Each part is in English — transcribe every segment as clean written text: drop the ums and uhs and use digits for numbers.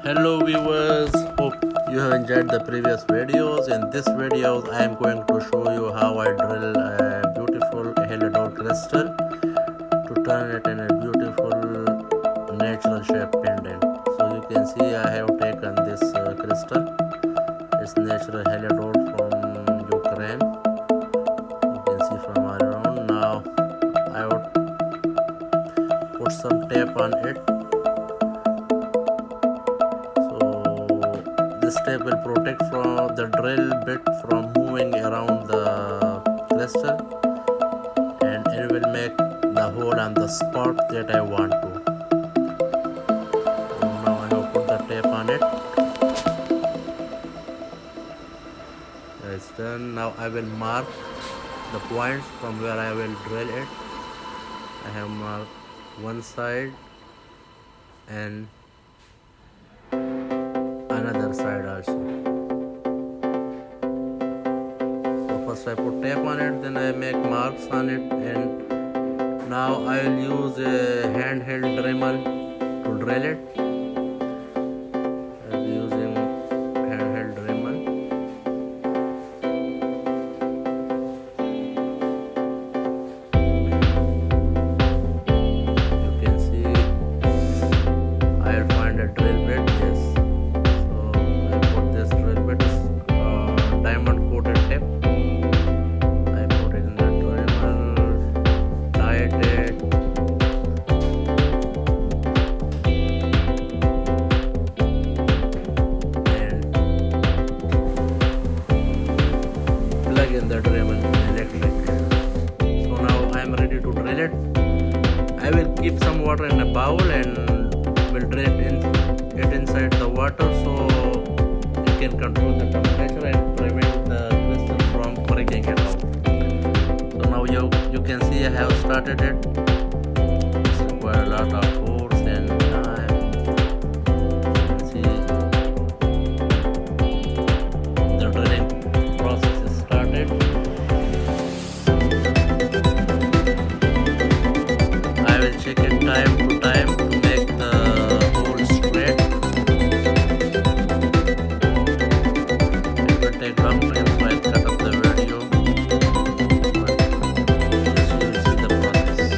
Hello viewers, hope you have enjoyed the previous videos. In this video I am going to show you how I drill a beautiful Heliodor crystal to turn it in a beautiful natural shape pendant. So you can see I have taken this crystal. It's natural Heliodor from Ukraine. You can see from all around. Now I would put some tape on it. This tape will protect from the drill bit from moving around the crystal, and it will make the hole on the spot that I want to. So now I have put the tape on it. That's done. Now I will mark the points from where I will drill it. I have marked one side and another side also. So first I put tape on it, then I make marks on it, and now I will use a handheld Dremel to drill it. I'll be using handheld Dremel. You can see I'll find a drill bit. In the Dremel electric. So now I am ready to drill it. I will keep some water in a bowl and will drill it inside the water so it can control the temperature and prevent the crystal from breaking it out. So now you can see I have started it. It's required a lot of force and time. You can see the drilling process is started. I will check it time to time to make the hole straight. It will take long time, so I'll cut up the video, but just you will see the process.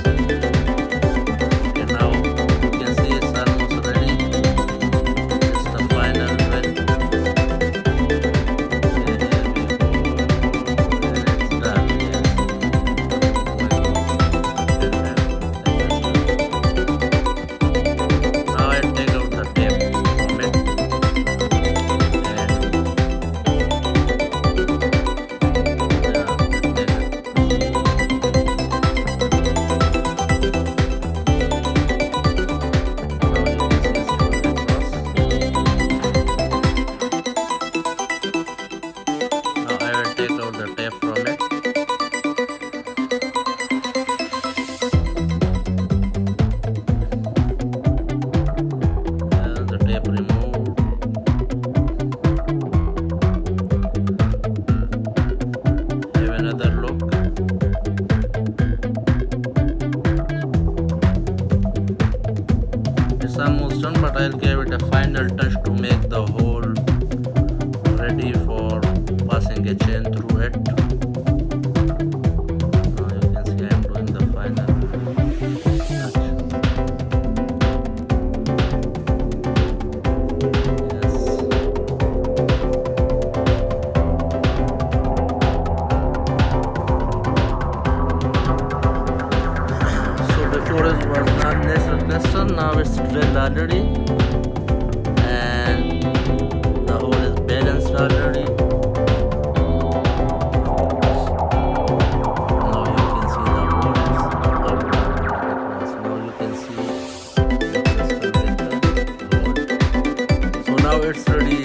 Okay, now you can see it's almost ready. It's the final drill. Almost done, but I'll give it a final touch to make the hole ready for passing a chain through it. Now you can see I am doing the final touch. Yes. So before it was not natural crystal, now it's drilled already, and the hole is balanced already. Now you can see the hole is up because now you can see the crystal with the hole. So now it's ready